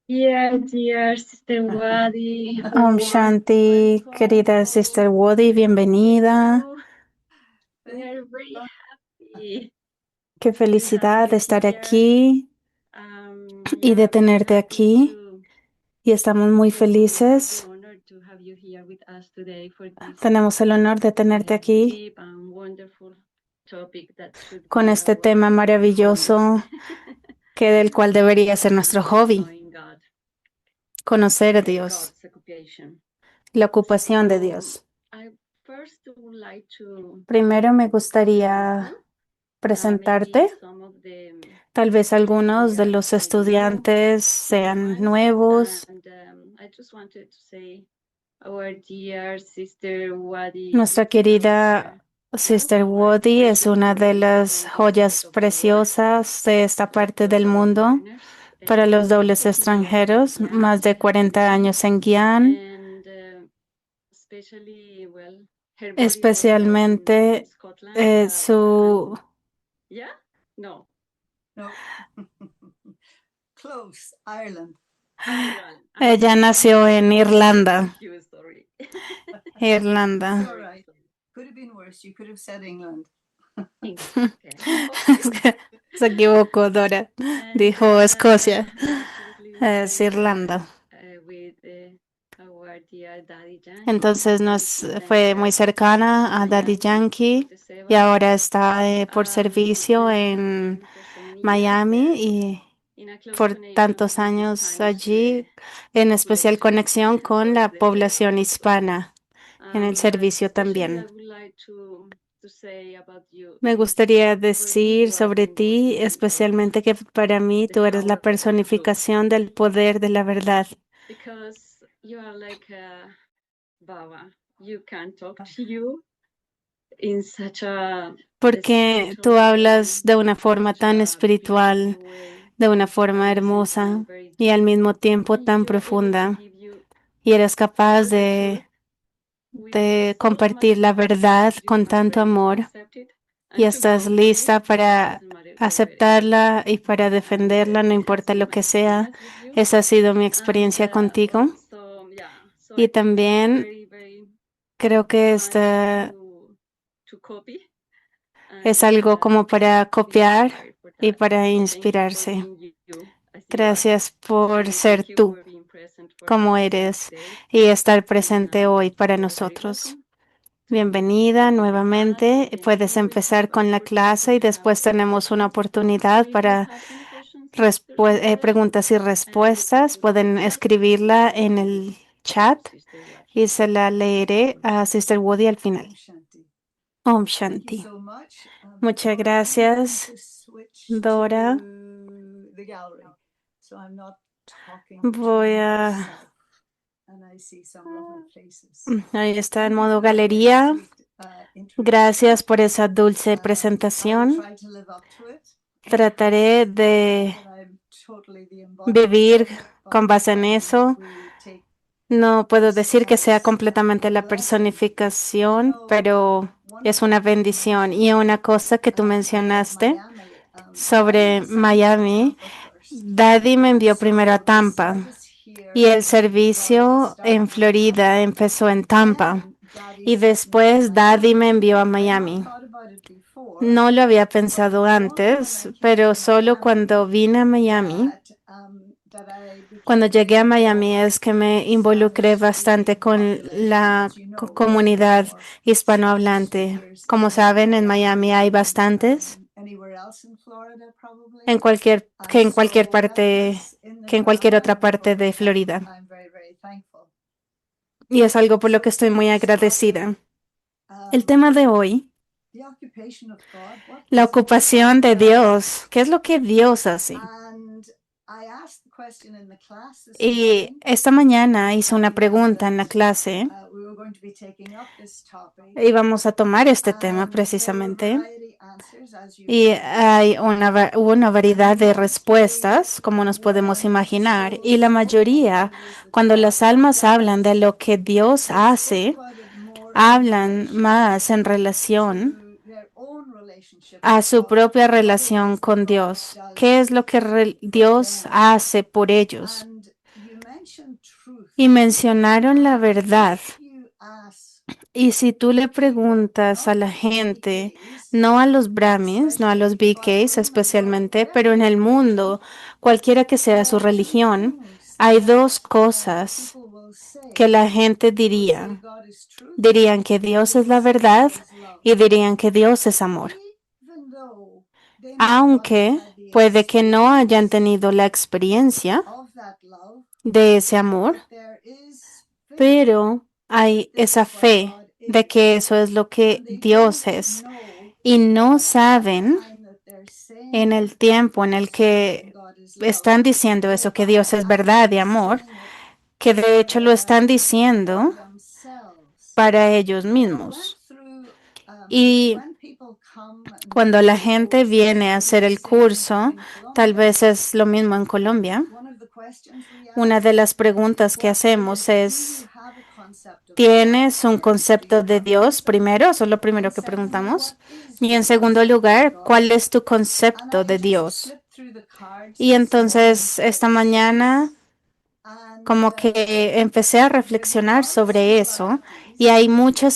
Dear Sister Wadi, Om Shanti, querida Sister Wadi, bienvenida. you. We are very happy Qué to have felicidad you de estar here. aquí y de Yeah, very tenerte happy aquí. Y estamos muy have the felices. honor to have you here with us today for this Tenemos el honor de tenerte aquí deep and wonderful topic that should con be este our tema hobby. maravilloso que del cual debería ser nuestro hobby, Knowing God, conocer a Dios, God's occupation. la ocupación de So Dios. I first would like to Primero me present gustaría you. Maybe presentarte. some of the Tal vez algunos de estudiants los are new estudiantes to sean us, nuevos. and I just wanted to say our dear sister Wadi Nuestra is querida Sister our Wadi es precious una de jewel las from this part joyas of the world preciosas de esta parte for del double mundo partners, para los dobles 40 years in extranjeros, más Guyana, de 40 años en Guiana, and especially, well, her body was born in especialmente Scotland, su... yeah, no, No. Close, Ireland. Ireland. Ella nació en Thank Irlanda, you, sorry. Irlanda. It's all right. Could have been worse. You could have said England. Okay. Okay. Se equivocó, Dora. And Dijo Escocia. I'm absolutely Es very glad Irlanda. with our dear Daddy Yankee, Entonces who is nos now fue muy in cercana a Daddy Miami, Yankee y 47. ahora está por servicio And have en been for so many years Miami y in a close por connection tantos with the años Spanish allí, en especial population conexión con for la the seva población also. hispana en el But servicio especially I también. would like to say about you Me is gustaría for me decir you are the sobre ti, embodiment of especialmente que para mí the tú eres la power of the truth, personificación del poder de la verdad, because you are like a Baba. You can talk to you in such a porque spiritual tú way, hablas de una forma such tan a espiritual, beautiful way, de una forma and at the same time hermosa very y al deep. mismo tiempo And tan you are able to profunda, give you y eres capaz all the truth with de so much compartir la love verdad that you con are tanto ready to amor accept it y and to estás go for it. lista It para doesn't matter where it is. aceptarla y para And defenderla, no it has importa been lo my que sea. experience with you. Esa ha sido mi And experiencia contigo so yeah, so y I think it's también very, very creo que much esta to copy es and algo como para to be copiar inspired for y that. para So thank you for inspirarse. being you as you are. Gracias por And ser thank you tú for being present for como us eres today. y estar And presente hoy para you are very nosotros. welcome to Bienvenida our class. And nuevamente. then Puedes we will have empezar an con la opportunity clase y to have después tenemos una questions. oportunidad If you para have any questions, Sister Wadi, preguntas y you can respuestas. put in the Pueden chat and I escribirla will en answer el to chat Sister Wadi. y se la leeré a Sister Woody al Om final. Shanti. Om Thank you Shanti. so much. Muchas Dora, I'm going gracias, to switch Dora. to the gallery. So I'm not talking to Voy a... myself. And I see some lovely faces. Ahí está en Thank you modo for that very galería. sweet introduction. Gracias por esa dulce I will presentación. try to live up to it. Trataré de That I'm totally the vivir embodiment of con base en eso. we take No puedo this decir que sea as completamente a la blessing. You personificación, know, pero one of es the una things you bendición. Y mentioned una cosa que tú about mencionaste Miami, sobre Daddy sent me to Miami, Tampa first. Daddy me And envió primero a so the Tampa service y here el in Florida servicio en started in Florida Tampa. empezó en Tampa Then Daddy y sent me to después Daddy me Miami. envió a I had not Miami. thought about it before, No lo había but pensado it was only when antes, I came pero to solo cuando Miami vine a Miami, that I cuando became llegué a Miami, involved es que with me the involucré bastante Spanish-speaking con population. la As you know, there are comunidad more Spanish hispanohablante. speakers Como in saben, en Miami Miami hay than bastantes, anywhere else in Florida, probably. en cualquier, que en cualquier So that parte, was in the que en cualquier Tampa, otra and parte for de which Florida. I'm very, very thankful. Y es algo por lo que So estoy muy today's topic, agradecida. El tema de hoy, the occupation of God, what la is it that ocupación de God Dios. ¿Qué does? es lo que Dios hace? And I asked the question in the class this Y morning, esta mañana hice una knowing that pregunta en la clase we were going to be taking up this topic, y vamos a tomar este tema and there were precisamente. variety answers, as you Y can hay imagine. hubo una variedad And de mostly respuestas, como nos podemos when imaginar, y souls la spoke about mayoría, what it is that cuando God las almas hablan de does, lo que Dios they spoke hace, about it more in hablan relation más en relación to their own relationship a with su God. propia What it relación is that con God Dios. ¿Qué does es lo que for Dios them. hace por ellos? And y mencionaron la verdad. You ask Y si tú le preguntas a la gente, no a los Brahmins, no a los BKs especialmente, pero en el mundo, cualquiera que sea su religión, hay dos cosas people will say, que la gente diría. Dirían que Dios es la verdad y dirían que Dios es amor. even though they may not have Aunque had the puede que no hayan experience tenido la experiencia of that love, de ese amor, but there is faith pero hay esa fe de que eso es lo que and they Dios don't es. know Y no at the saben time that they're saying en it, el tiempo en el que God is love. están diciendo eso, que They Dios are es verdad y actually amor, saying it que de hecho lo están for diciendo themselves. para ellos And I went mismos. through, Y when people come and cuando do la the gente coaching, viene a hacer el same curso, in tal Colombia, vez es lo mismo en Colombia. one of the questions we Una ask de is, las preguntas que what hacemos is, do you es, have a concept of God? ¿tienes un First, do concepto you de have a Dios concept? primero? Eso es lo And primero que secondly, what preguntamos. is Y your en segundo concept of lugar, God? ¿cuál es tu And concepto I de just Dios? flipped through the cards Y this morning entonces for esta mañana sense, and como que empecé a there's a reflexionar lot of sobre eso y similarities hay muchas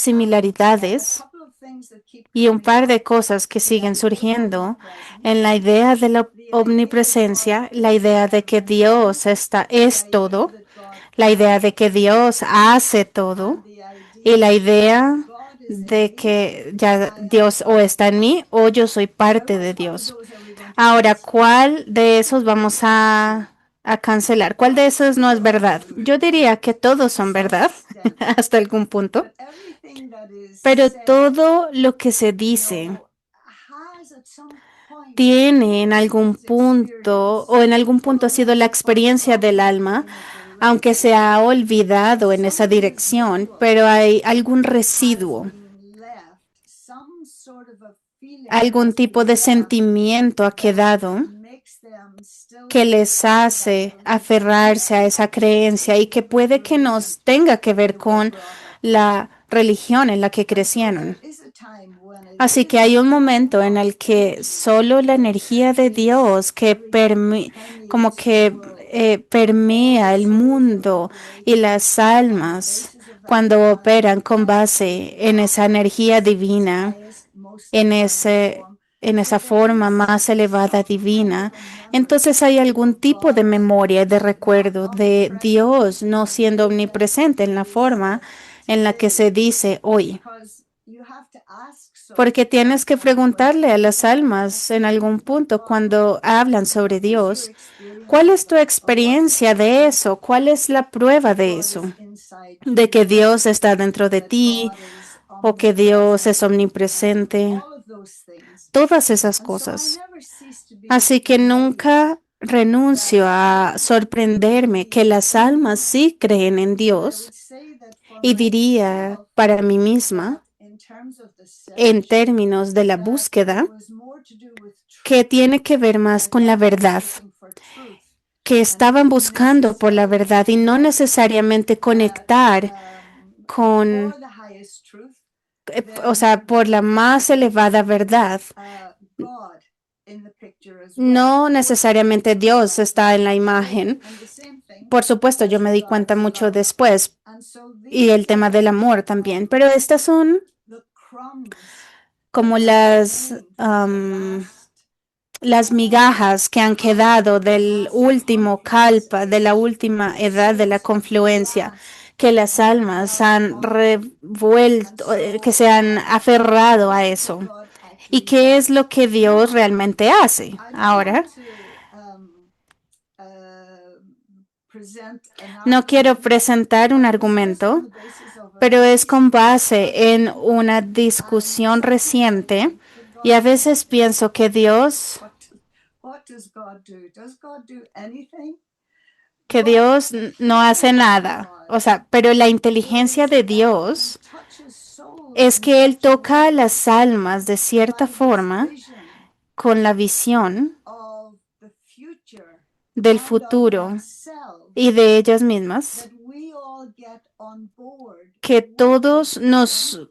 and a similaridades couple of things that keep y un coming par up. de cosas que The siguen idea of surgiendo omnipresence, en la idea de la the idea that God omnipresencia, la is idea de que everything, Dios es the idea todo, that God la idea de can, que Dios hace todo and the y la idea that idea God is in de me, que ya I am Dios o part of está en God. mí o yo soy Now, parte de which one of Dios. those are we going to Ahora, cancel? ¿cuál de esos vamos a cancelar? ¿Cuál de esos no es verdad? Yo diría que todos son verdad hasta algún punto, But everything that is pero said, todo lo que se you dice know, has at some point tiene en been algún one's punto experience, o en algún punto ha although sido it la has got experiencia del softened alma, in a aunque se direction. ha olvidado en esa Something dirección, residual pero hay algún has residuo, been left, some sort of a feeling algún has tipo been de left sentimiento ha that quedado makes them still que hold les on to that hace belief. And aferrarse a it's esa not just creencia to y que do with the puede que religion nos tenga que ver they were con brought up in. la religión en la que And so crecieron. there is a time when it Así que is the hay un pure momento en God el que energy solo la that energía de permeates Dios que everything, como permeates the que world, and all permea the el souls are mundo y operating las on the almas basis of that, cuando and the operan con best base en esa God energía is its divina, highest, most en divine ese, form. en So esa there forma is más elevada some kind divina, of a memory entonces hay algún of tipo de God memoria y de not recuerdo de omnipresent Dios no in the siendo way that omnipresente en it la is forma said en la que se today, dice hoy. because you have to ask Porque souls tienes que sometimes when they preguntarle a las say almas en algún about punto God, cuando hablan sobre what is your Dios, experience ¿cuál of es tu God? Or what's the experiencia de proof eso? ¿Cuál es la prueba that de God eso? is inside De que you, Dios está dentro de that ti God is o que Dios es omnipresent, omnipresente. all of those things. Todas esas And so I cosas. never cease to be Así que amazed nunca renuncio that a souls sorprenderme que believe las in almas God. sí creen en And I Dios would say that for y diría myself, para mí misma, that in terms of the en search, términos de la that it búsqueda, was more to do with que truth, tiene que ver más that con la they were verdad, searching for truth que and estaban didn't buscando por la necessarily verdad y no connect necesariamente that conectar for con, the highest truth, o there sea, needed por la to más elevada be verdad. God in the picture as well. No Of course, I came necesariamente to Dios realize está that en la much imagen. later. And the same thing Por supuesto, yo as me di cuenta regards mucho love. después And so y el these tema del are amor también, pero estas son the crumbs that como have remained from the last las migajas que han kalpa, quedado the del last último confluence kalpa, de la age. última The edad de la souls have confluencia, grasped que las and almas held han on to. And revuelto, que so se han aferrado a what is it eso. God ¿Y actually qué es lo does? que Dios Now, realmente hace? I don't Ahora, want to uh, present an no quiero argument, presentar un but it's just on argumento, the basis of a pero es con recent base en discussion. una And discusión sometimes I reciente think that y God a does veces nothing. pienso que Dios, What does God do? Does God do anything? que But Dios the no hace presence of nada. God O sea, pero la inteligencia is de that He Dios touches souls es in que Él such a toca a way las almas de cierta by His forma vision con la visión of the future del and of futuro y themselves de ellas mismas, that we all get on board que with His todos vision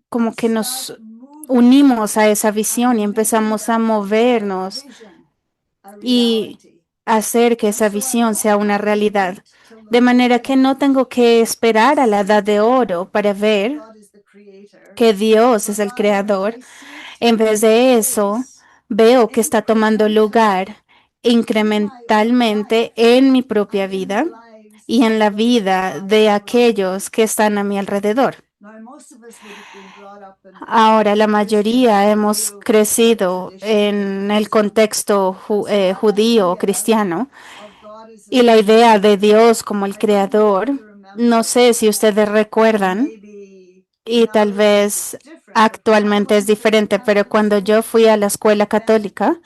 como and que start nos moving unimos a esa and visión y making empezamos a that movernos vision a y reality. hacer que esa visión sea una realidad. De manera que no tengo que esperar a la edad de oro para ver que Dios es el creador. En vez de eso, veo que está tomando lugar incrementalmente en mi propia vida y en la vida de aquellos que están a mi alrededor. Ahora, la mayoría hemos crecido en el contexto judío o cristiano y la idea de Dios como el creador, no sé si ustedes recuerdan, y tal vez actualmente es diferente, pero cuando yo fui a la escuela católica,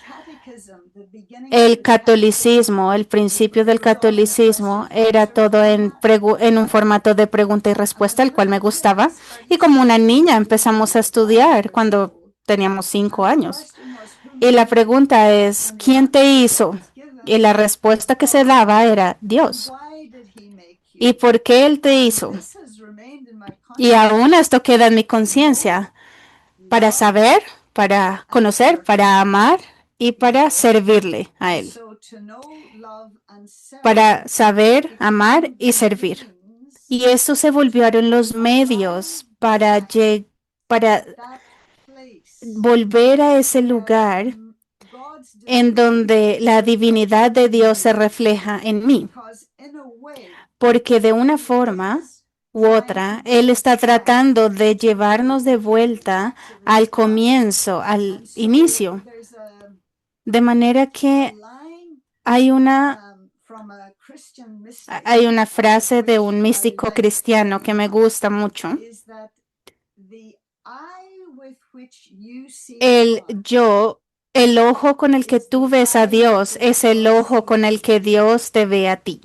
el catolicismo, el principio del catolicismo era todo en un formato de pregunta y respuesta, el cual me gustaba. Y como una niña empezamos a estudiar cuando teníamos 5 años. Y la pregunta es, ¿quién te hizo? Y la respuesta que se daba era Dios. ¿Y por qué Él te hizo? Y aún esto queda en mi conciencia para saber, para conocer, para amar y para servirle a Él. Para saber, amar y servir. Y eso se volvieron los medios para volver a ese lugar en donde la divinidad de Dios se refleja en mí. Porque de una forma u otra, Él está tratando de llevarnos de vuelta al comienzo, al inicio. De manera que hay una frase de un místico cristiano que me gusta mucho. El ojo con el que tú ves a Dios es el ojo con el que Dios te ve a ti.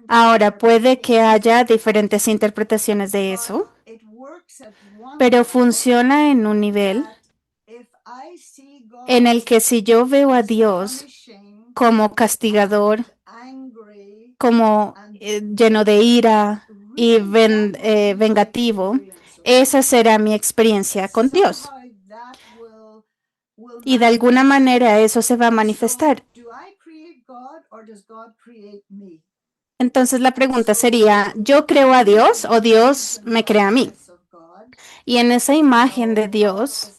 Ahora, puede que haya diferentes interpretaciones de eso, pero funciona en un nivel en el que si yo veo a Dios como castigador, como lleno de ira y vengativo, esa será mi experiencia con Dios. Y de alguna manera eso se va a manifestar. Entonces la pregunta sería, ¿yo creo a Dios o Dios me crea a mí? Y en esa imagen de Dios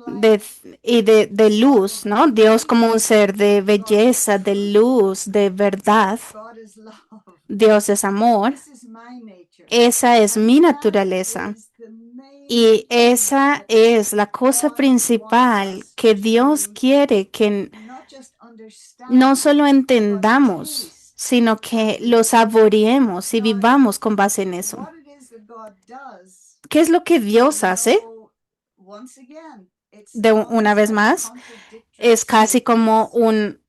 de luz, ¿no? Dios como un ser de belleza, de luz, de verdad. Dios es amor. Esa es mi naturaleza. Y esa es la cosa principal que Dios quiere que no solo entendamos, sino que lo saboreemos y vivamos con base en eso. ¿Qué es lo que Dios hace? Una vez más, es casi como un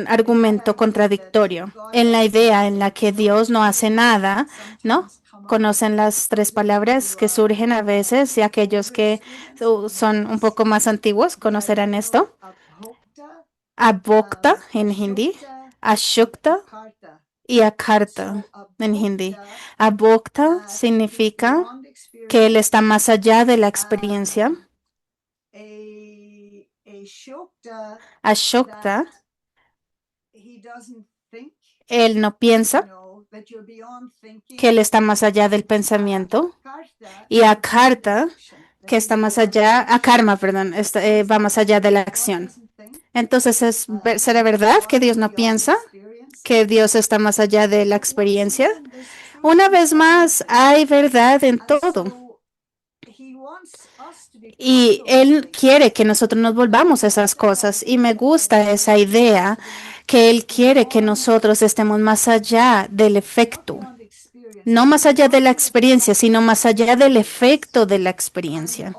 argumento contradictorio en la idea en la que Dios no hace nada, ¿no? Conocen las 3 palabras que surgen a veces y aquellos que son un poco más antiguos conocerán esto. Abhokta en hindi, Ashukta y Akarta en hindi. Abhokta significa que Él está más allá de la experiencia. Ashukta, Él no piensa, que Él está más allá del pensamiento. Y Akarta, que está más allá, Akarma, perdón, va más allá de la acción. Entonces, ¿será verdad que Dios no piensa? ¿Que Dios está más allá de la experiencia? Una vez más, hay verdad en todo. Y Él quiere que nosotros nos volvamos a esas cosas. Y me gusta esa idea que Él quiere que nosotros estemos más allá del efecto. No más allá de la experiencia, sino más allá del efecto de la experiencia.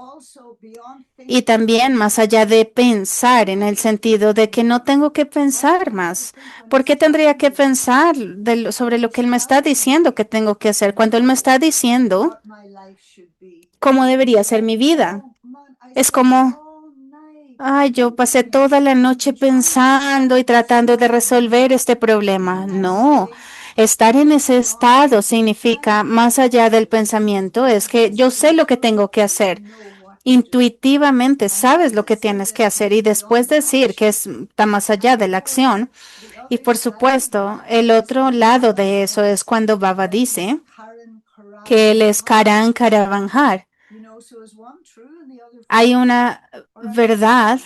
Y también más allá de pensar, en el sentido de que no tengo que pensar más. ¿Por qué tendría que pensar sobre lo que Él me está diciendo que tengo que hacer? Cuando Él me está diciendo cómo debería ser mi vida. Es como, ay, yo pasé toda la noche pensando y tratando de resolver este problema. No. Estar en ese estado significa, más allá del pensamiento, es que yo sé lo que tengo que hacer. Intuitivamente sabes lo que tienes que hacer y después decir que está más allá de la acción. Y por supuesto, el otro lado de eso es cuando Baba dice que él es Karan Karavanjar. Hay una verdad,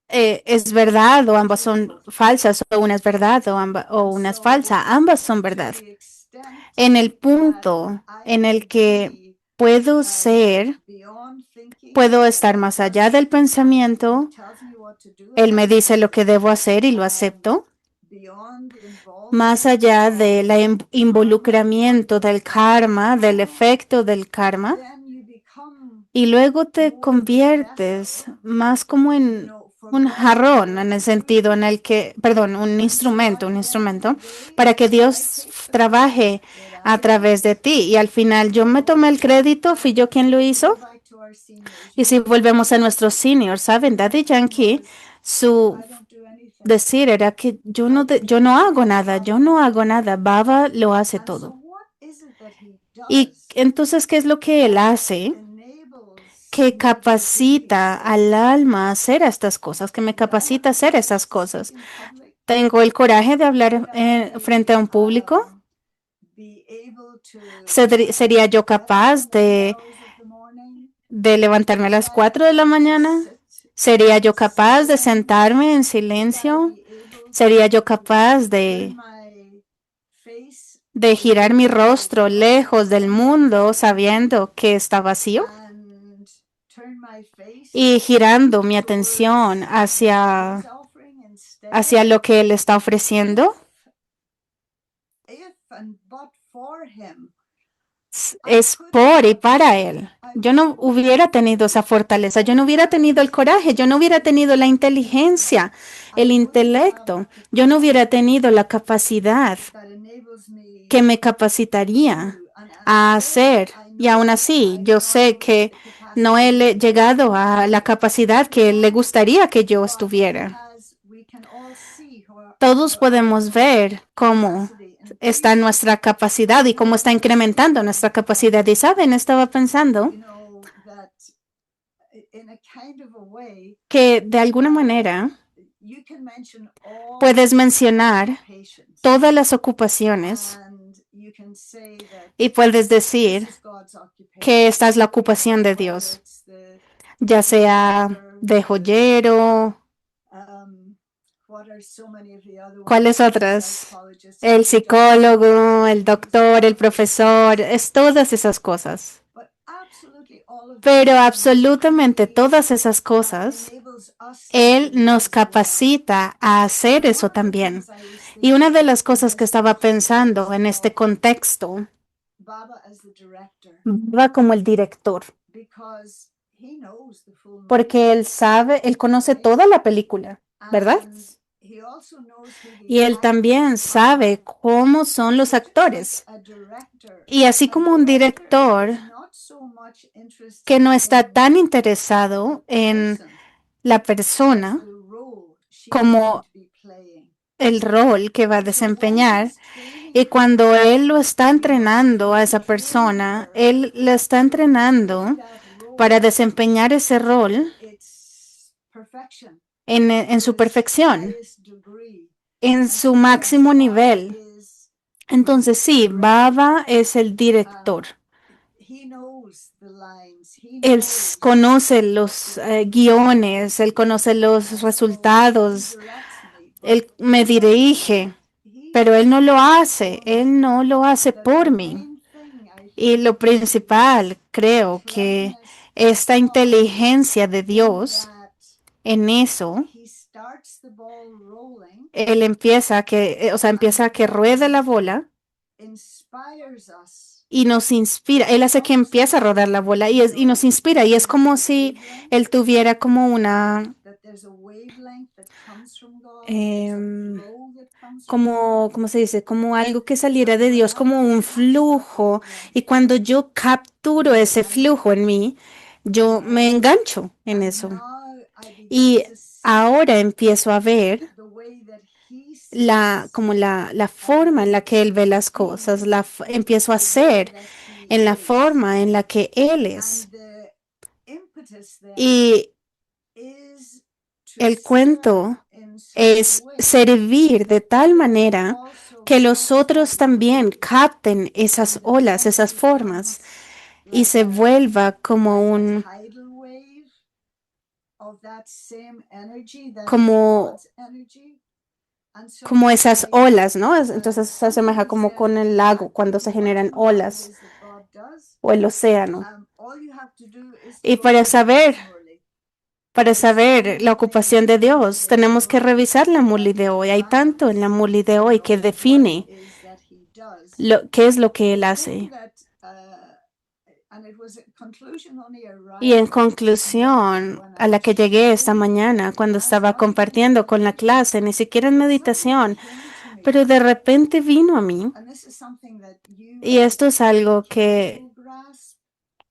es verdad o ambas son falsas, o una es verdad o una es falsa. Ambas son verdad. En el punto en el que puedo ser, puedo estar más allá del pensamiento, él me dice lo que debo hacer y lo acepto. Más allá del involucramiento del karma, del efecto del karma, y luego te conviertes más como en un jarrón, en el sentido en el que, perdón, un instrumento, para que Dios trabaje a través de ti. Y al final yo me tomé el crédito, fui yo quien lo hizo. Y si volvemos a nuestros seniors, ¿saben? Daddy Yankee, su decir era que yo no hago nada, yo no hago nada, Baba lo hace todo. Y entonces, ¿qué es lo que él hace? Que capacita al alma a hacer estas cosas, que me capacita a hacer esas cosas. Tengo el coraje de hablar frente a un público. ¿Sería yo capaz de levantarme a las 4 de la mañana? ¿Sería yo capaz de sentarme en silencio? ¿Sería yo capaz de girar mi rostro lejos del mundo sabiendo que está vacío? Y girando mi atención hacia lo que Él está ofreciendo. Es por y para Él. Yo no hubiera tenido esa fortaleza, yo no hubiera tenido el coraje, yo no hubiera tenido la inteligencia, el intelecto, yo no hubiera tenido la capacidad que me capacitaría a hacer. Y aún así, yo sé que no he llegado a la capacidad que le gustaría que yo estuviera. Todos podemos ver cómo está nuestra capacidad y cómo está incrementando nuestra capacidad. Y saben, estaba pensando que de alguna manera puedes mencionar todas las ocupaciones y puedes decir que esta es la ocupación de Dios, ya sea de joyero. ¿Cuáles otras? El psicólogo, el doctor, el profesor, es todas esas cosas. Pero absolutamente todas esas cosas, Él nos capacita a hacer eso también. Y una de las cosas que estaba pensando en este contexto, Baba como el director, porque Él sabe, Él conoce toda la película, ¿verdad? Y Él también sabe cómo son los actores. Y así como un director que no está tan interesado en la persona como el rol que va a desempeñar, y cuando él lo está entrenando a esa persona, él la está entrenando para desempeñar ese rol en su perfección, en su máximo nivel. Entonces sí, Baba es el director. Él conoce los guiones, él conoce los resultados, él me dirige, pero él no lo hace por mí. Y lo principal, creo que esta inteligencia de Dios, en eso, él empieza a que ruede la bola y nos inspira. Él hace que empiece a rodar la bola y nos inspira. Y es como si él tuviera como una, ¿cómo se dice? Como algo que saliera de Dios, como un flujo. Y cuando yo capturo ese flujo en mí, yo me engancho en eso. Y ahora empiezo a ver la forma en la que él ve las cosas, empiezo a hacer en la forma en la que él es. impetus then Y is to el cuento serve in such es a way servir de tal that manera also que los catch otros that también wave capten esas and it olas, then esas formas, becomes y like se vuelva como like a tidal wave of that same energy that is como, God's energy. And so como esas olas, ¿no? Entonces se some asemeja things como then con el lago cuando if se you want to generan know what it olas is that God does, o el océano. all you have to do is to Y go para and saber, read Murli. para There's so saber many la ocupación things de in Dios, today's tenemos que Murli revisar la Murli that de hoy. Hay tanto en la defines, Murli de you hoy know, que what define it is that he does. qué es lo que Él The hace. thing that and it was a conclusion only Y en arrived at this morning conclusión, when I a la was que llegué esta sharing mañana the cuando class, estaba not even in compartiendo con la meditation, clase, ni siquiera en but suddenly meditación, came to me. pero de repente vino a mí. And this is something that you Y esto es algo can grasp.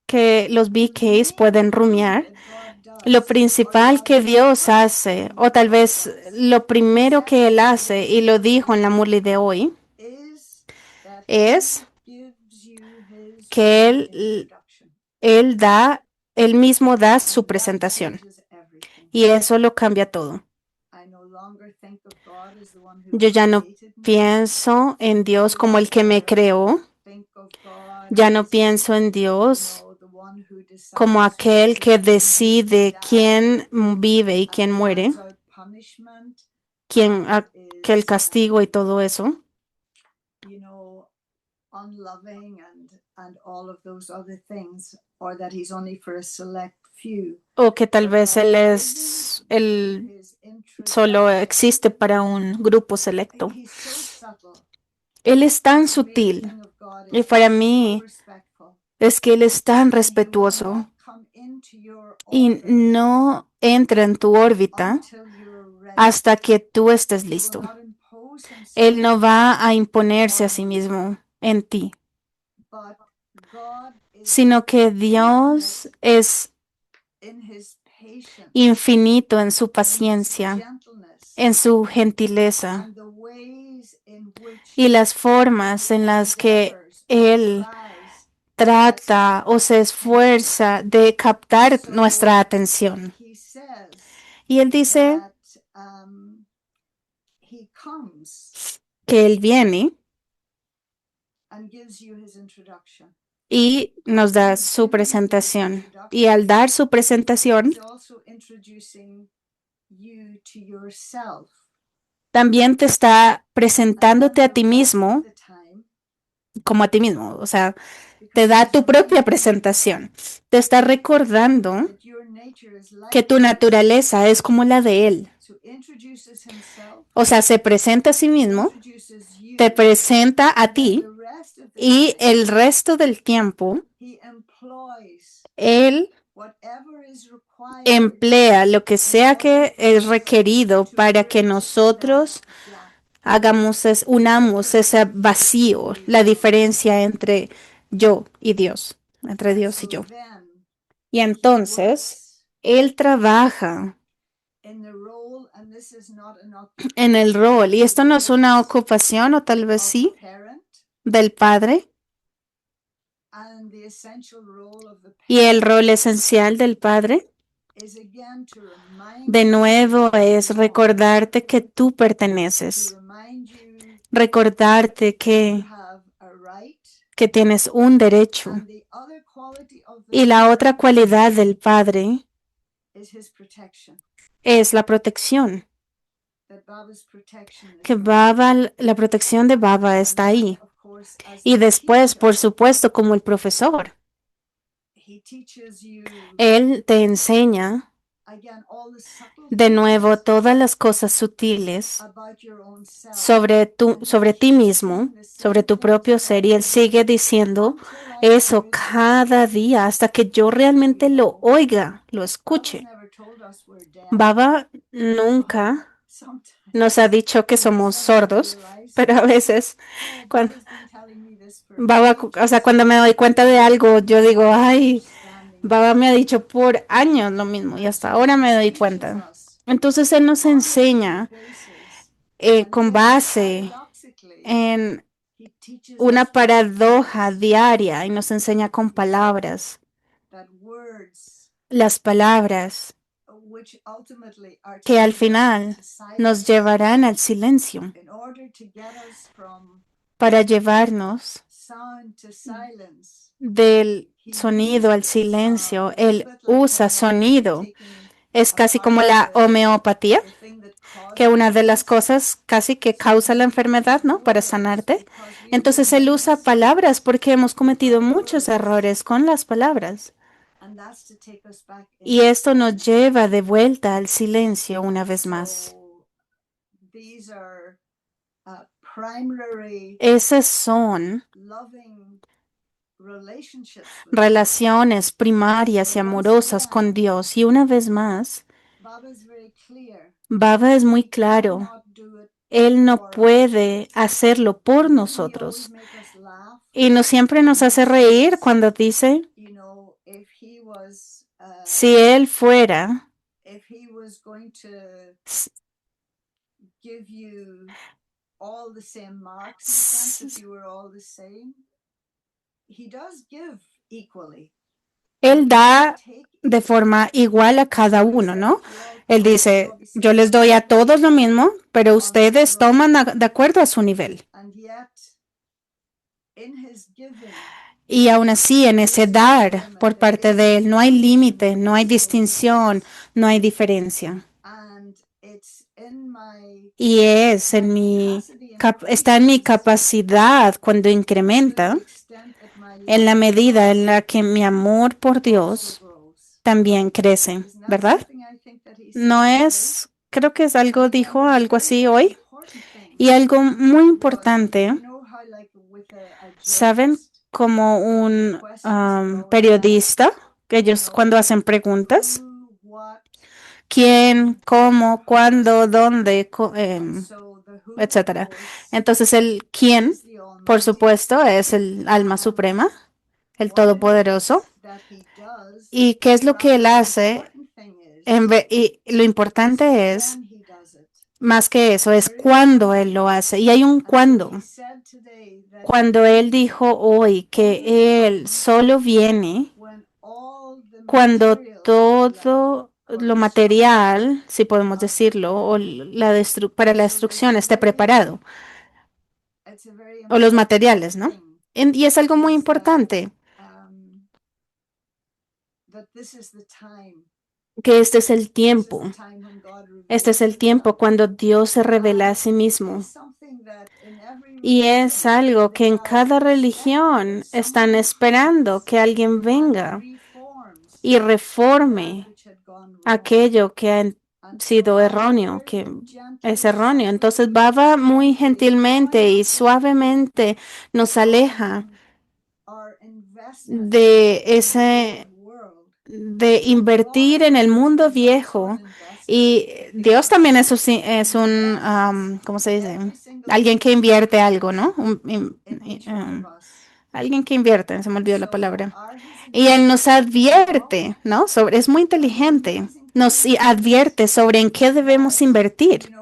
que los The BKs main pueden thing rumiar. that God Lo does, or principal rather que the Dios first hace, thing o that tal God vez does, lo and he primero said que Él this hace, y in lo his dijo en la Murli, Murli de hoy, is that es he gives you his que own Él, introduction. Él mismo da su And that presentación. changes everything. Y eso lo cambia todo. I no longer think of God as the one who Yo ya no created me. pienso en No Dios como el que me longer creó. think of God Ya no as, pienso en you Dios know, the one who como decides who aquel lives que and who decide dies quién vive y quién and muere, hands out punishment quién, and que el is, castigo y todo eso. you know, unloving and all of those other things, or that he's only for a select few. O que tal But vez by Él giving you his solo introduction, existe para un grupo selecto. he's so subtle. Él es And tan for me, the sutil thing of God y is para he's so mí respectful. es que Él es tan And he will respetuoso not come into your y orbit no entra en tu órbita until you're ready. hasta que tú estés He will listo. not impose Él himself no va a imponerse a on sí you, mismo en ti, but God is sino que infinite Dios es in his patience, infinito en su in his paciencia, gentleness, en su gentileza and the ways in which y las he formas en las que endeavors or Él tries trata o se catch our attention. esfuerza de captar So nuestra atención. he says Y Él dice that he comes que Él viene and gives you his introduction. y nos da su presentación. Y al dar su presentación, He's also introducing you to yourself. también te está And then presentándote a the ti rest of mismo the time, como a ti mismo. O sea, te because da he's tu propia reminding you presentación. Te está recordando that your nature is que like tu his. naturaleza es como la de Él. So introduces himself, O sea, se presenta a sí mismo, introduces you, te presenta a and then ti the rest of the y time, el resto del tiempo he employs Él whatever is required emplea lo que in sea order que for es us requerido to para que bridge nosotros that gap. unamos ese vacío, la diferencia entre yo y Dios, entre And Dios y so yo. then Y he entonces works Él trabaja in the role, and this is not an en el occupation, rol, y esto no es una this ocupación, o tal vez of sí, parent, del padre, and the essential role of the y el parent rol esencial del padre, is again to remind de you nuevo, that you es belong, recordarte que tú to perteneces, remind you recordarte that you que, have a right, que tienes un derecho. and the other quality of the Y la otra parent cualidad del padre is his protection. es la protección, That Baba's protection is que there. Baba, la protección de Baba And está then, ahí. of course, as Y the después, teacher, por supuesto, como el profesor, he teaches you Él te enseña again all the de nuevo subtleties todas las cosas sutiles about your own self. sobre ti mismo, sobre tu propio ser. Y Él sigue diciendo eso cada día hasta que yo realmente lo oiga, lo Baba's escuche. never told us we're deaf. Baba nunca Sometimes nos ha dicho que we somos suddenly sordos, realize, pero a veces oh, cuando Baba's been telling me this for Baba, o sea, ages. cuando me doy cuenta de algo, yo digo, I'm ay, understanding Baba now." me ha dicho por años lo mismo y And hasta so ahora he me doy teaches cuenta. us Entonces Él nos on a daily enseña basis, and con then base paradoxically, en he teaches una us with paradoja words, diaria y nos enseña con palabras, that words las palabras which ultimately are que al taking us final into nos silence llevarán al silencio in order to get us from para llevarnos sound to silence. del He sonido al uses silencio. sound. It's a Él bit like usa homeopathy, sonido. taking Es casi como apart la homeopatía, the thing that que causes una de las illness. cosas casi que So causa he la uses enfermedad, ¿no? Para words sanarte. because we've Entonces been él making usa palabras mistakes porque hemos with cometido our muchos words. errores con las palabras. And that's to take us back Y into esto nos silence. lleva de vuelta al silencio una vez más. So these are primary Esas son loving relationships with God. relaciones primarias y But once amorosas con again, Dios. Y una vez más, Baba is very clear. Baba es muy He claro. cannot do it Él no for us. puede hacerlo por Doesn't he always nosotros. make us laugh? Y no siempre nos He hace reír says, cuando dice, you know, si Él fuera, if he was going to s- give you all the same marks, in a sense, if you were all the same, he does give equally. Él da de forma igual a cada uno, ¿no? Él dice, yo les doy a todos lo mismo, pero ustedes toman de acuerdo a su nivel. And yet, in his giving, Y aún así, en ese dar por parte de Él, no hay límite, no hay distinción, no hay diferencia. and it's in my Y es en mi, está en mi capacidad cuando incrementa, en la medida en la que mi amor por Dios también crece, ¿verdad? No es, creo que es algo, dijo algo así hoy. Y algo muy importante, ¿saben? Como un periodista, que ellos cuando hacen preguntas, quién, cómo, cuándo, dónde, etcétera. Entonces el quién, por supuesto, es el alma suprema, el todopoderoso. ¿Y qué es lo que él hace? Y lo importante es, más que eso, es cuándo él lo hace. Y hay un cuándo. Cuando él dijo hoy que él solo viene cuando todo lo material, si podemos decirlo, o para la destrucción esté preparado, o los materiales, ¿no? Y es algo muy importante, que este es el tiempo. Este es el tiempo cuando Dios se revela a sí mismo. Y es algo que en cada religión están esperando que alguien venga y reforme aquello que ha sido erróneo, que es erróneo. Entonces Baba muy gentilmente y suavemente nos aleja de ese, de invertir en el mundo viejo. Y Dios también es un, ¿cómo se dice? Alguien que invierte algo, ¿no? Alguien que invierte, se me olvidó la palabra. Y Él nos advierte, ¿no? Es muy inteligente. Nos advierte sobre en qué debemos invertir.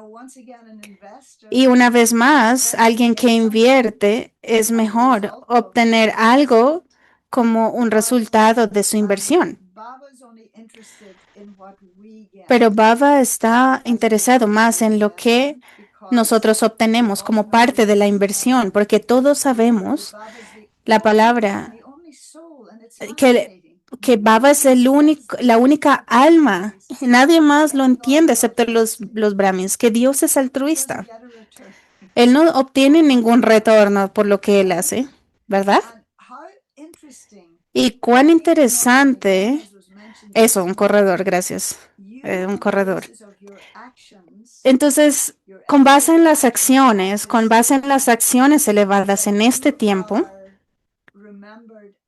Y una vez más, alguien que invierte es mejor obtener algo como un resultado de su inversión. Pero Baba está interesado más en lo que nosotros obtenemos como parte de la inversión, porque todos sabemos la palabra que Baba es la única alma. Nadie más lo entiende excepto los brahmins, que Dios es altruista. Él no obtiene ningún retorno por lo que él hace, ¿verdad? Y cuán interesante eso, un corredor, gracias. Un corredor. Entonces, con base en las acciones elevadas en este tiempo,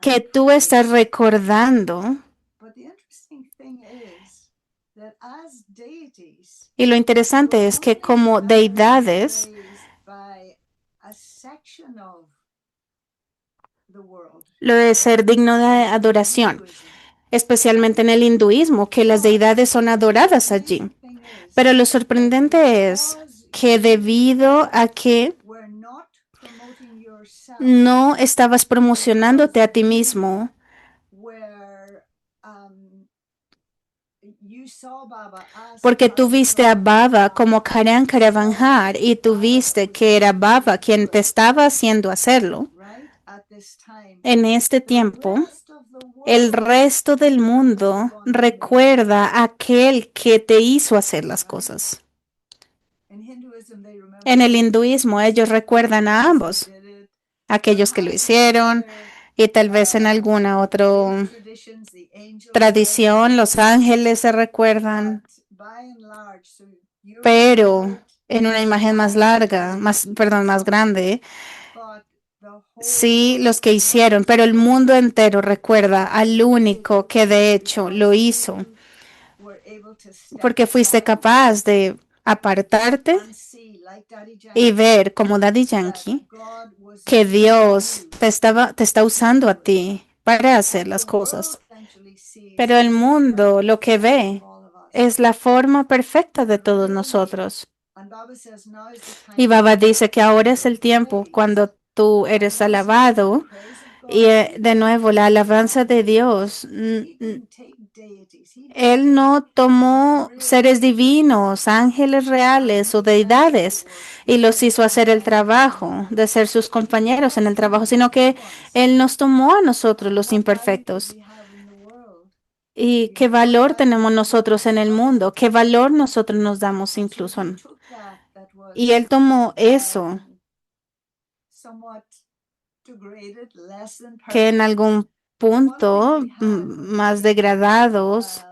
que tú estás recordando. Y lo interesante es que como deidades, lo de ser digno de adoración, especialmente en el hinduismo, que las deidades son adoradas allí. Pero lo sorprendente es que debido a que no estabas promocionándote a ti mismo, Porque tú viste a Baba como Karan Karavanjar y tú viste que era Baba quien te estaba haciendo hacerlo. En este tiempo, el resto del mundo recuerda a aquel que te hizo hacer las cosas. En el hinduismo, ellos recuerdan a ambos, aquellos que lo hicieron y tal vez en alguna otra tradición, los ángeles se recuerdan, pero en una imagen más larga, más grande, sí, los que hicieron, pero el mundo entero recuerda al único que de hecho lo hizo, porque fuiste capaz de apartarte y ver como Daddy Yankee que Dios te está usando a ti para hacer las cosas. Pero el mundo lo que ve es la forma perfecta de todos nosotros. Y Baba dice que ahora es el tiempo cuando tú eres alabado. Y de nuevo, la alabanza de Dios. Él no tomó seres divinos, ángeles reales o deidades y los hizo hacer el trabajo de ser sus compañeros en el trabajo, sino que Él nos tomó a nosotros los imperfectos. ¿Y qué valor tenemos nosotros en el mundo? ¿Qué valor nosotros nos damos incluso? Y Él tomó eso que en algún punto más degradados,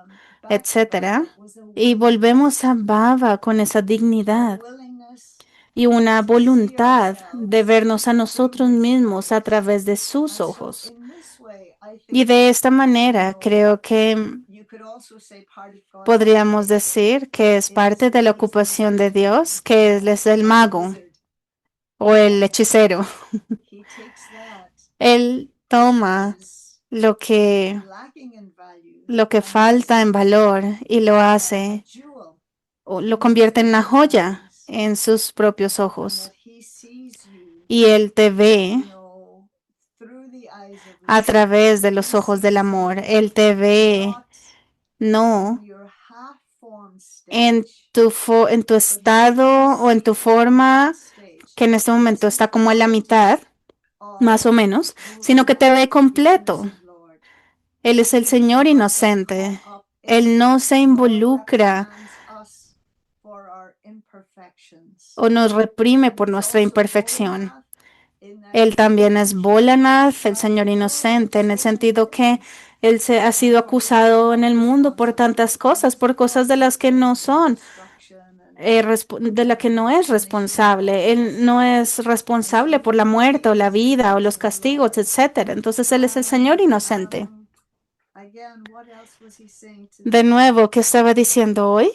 etcétera, y volvemos a Baba con esa dignidad y una voluntad de vernos a nosotros mismos a través de sus ojos. Y de esta manera creo que podríamos decir que es parte de la ocupación de Dios, que Él es el mago o el hechicero. Él toma lo que falta en valor y lo hace, o lo convierte en una joya en sus propios ojos. Y Él te ve a través de los ojos del amor. Él te ve no en tu estado o en tu forma que en este momento está como en la mitad, más o menos, sino que te ve completo. Él es el Señor inocente. Él no se involucra o nos reprime por nuestra imperfección. Él también es Bolanath, el Señor inocente, en el sentido que Él ha sido acusado en el mundo por tantas cosas, por cosas de las que no son, de la que no es responsable. Él no es responsable por la muerte o la vida o los castigos, etcétera. Entonces Él es el Señor inocente. De nuevo, ¿qué estaba diciendo hoy?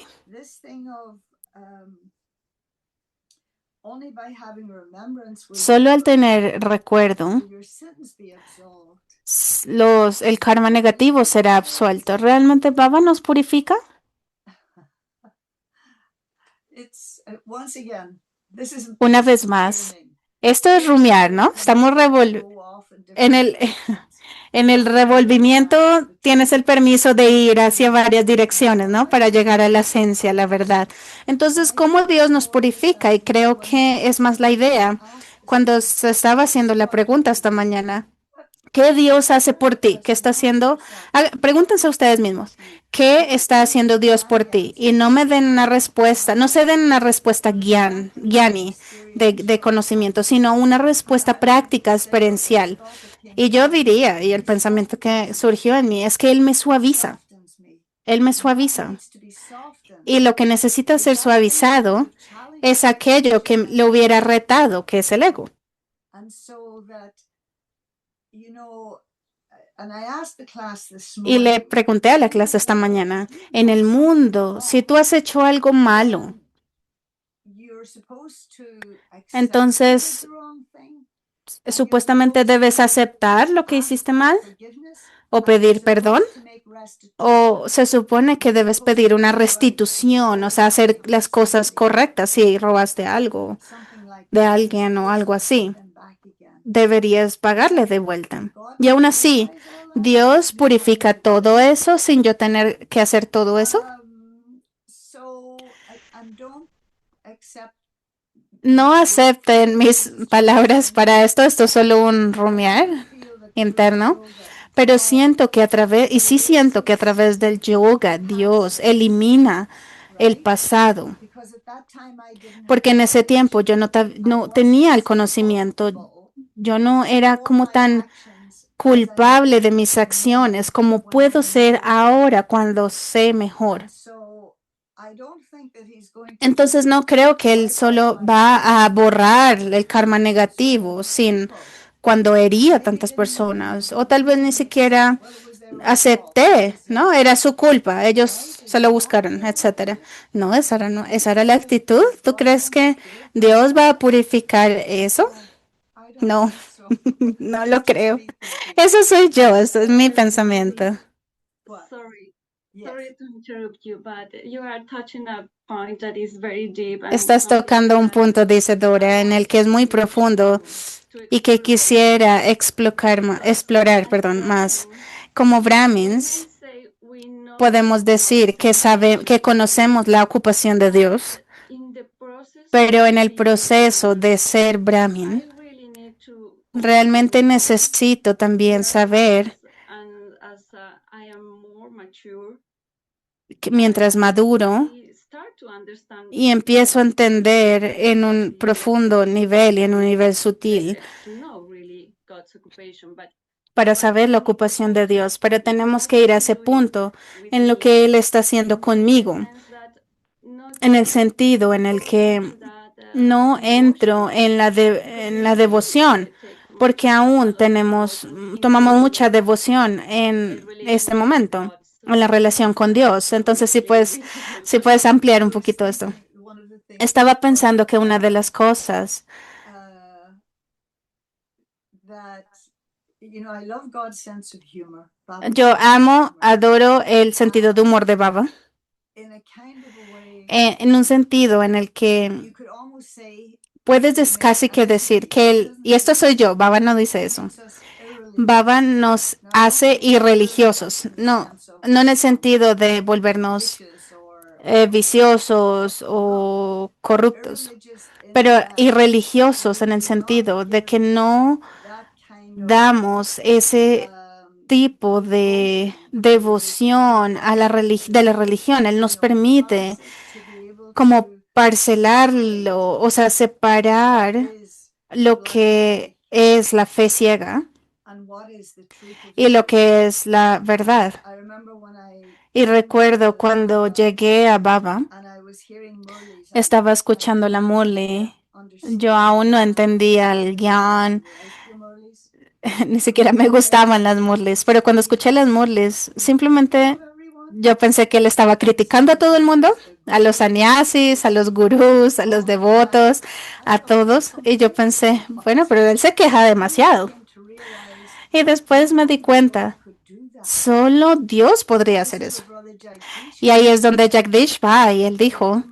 Solo al tener recuerdo, el karma negativo será absuelto. ¿Realmente Baba nos purifica? Una vez más, esto es rumiar, ¿no? Estamos en el revolvimiento tienes el permiso de ir hacia varias direcciones, ¿no? Para llegar a la esencia, la verdad. Entonces, ¿cómo Dios nos purifica? Y creo que es más la idea. Cuando se estaba haciendo la pregunta esta mañana, ¿qué Dios hace por ti? ¿Qué está haciendo? Pregúntense ustedes mismos, ¿qué está haciendo Dios por ti? Y no me den una respuesta, no se den una respuesta guiani de conocimiento, sino una respuesta práctica, experiencial. Y yo diría, y el pensamiento que surgió en mí, es que Él me suaviza. Él me suaviza. Y lo que necesita ser suavizado es aquello que lo hubiera retado, que es el ego. Y le pregunté a la clase esta mañana, en el mundo, si tú has hecho algo malo, entonces supuestamente debes aceptar lo que hiciste mal o pedir perdón, o se supone que debes pedir una restitución, o sea, hacer las cosas correctas si robaste algo de alguien o algo así. Deberías pagarle de vuelta. Y aún así, Dios purifica todo eso sin yo tener que hacer todo eso. accept No acepten mis palabras para esto. Esto es solo un rumiar interno. Pero siento que a través, y sí siento que a través del yoga, Dios elimina el pasado. because at that time I didn't have Porque en ese tiempo yo knowledge. no tenía el conocimiento. Yo no era como tan culpable de mis acciones como puedo ser ahora cuando sé mejor. Entonces no creo que él solo va a borrar el karma negativo sin cuando hería a tantas personas o tal vez ni siquiera acepté, ¿no? Era su culpa, ellos se lo buscaron, etcétera. No, esa era la actitud. ¿Tú crees que Dios va a purificar eso? No, no lo creo. Eso soy yo, eso es mi pensamiento. Sorry, Yes. sorry to interrupt you, but you are touching a point that is very deep and Estás something tocando un that punto, dice Dora, en el que es muy profundo y que quisiera explorar, perdón, más. Como Brahmins, podemos decir que conocemos la ocupación de Dios, pero en el proceso de ser Brahmin, realmente necesito también saber que mientras maduro y empiezo a entender en un profundo nivel y en un nivel sutil para saber la ocupación de Dios, pero tenemos que ir a ese punto en lo que Él está haciendo conmigo, en el sentido en el que no entro en la devoción, porque aún tomamos mucha devoción en este momento, en la relación con Dios. Entonces, si puedes ampliar un poquito esto. Estaba pensando que una de las cosas yo adoro el sentido de humor de Baba, en un sentido en el que puedes casi que decir que él, y esto soy yo, Baba no dice eso. Baba nos hace irreligiosos, no en el sentido de volvernos viciosos o corruptos, pero irreligiosos en el sentido de que no damos ese tipo de devoción a de la religión. Él nos permite como parcelarlo, o sea, separar lo que es la fe ciega y lo que es la verdad. Y recuerdo cuando llegué a Baba, estaba escuchando la Murli. Yo aún no entendía el Gyan, ni siquiera me gustaban las Murlis, pero cuando escuché las Murlis, simplemente yo pensé que él estaba criticando a todo el mundo, a los sannyasis, a los gurús, a los devotos, a todos. Y yo pensé, bueno, pero él se queja demasiado. Y después me di cuenta, solo Dios podría hacer eso. Y ahí es donde Jagdish va y él dijo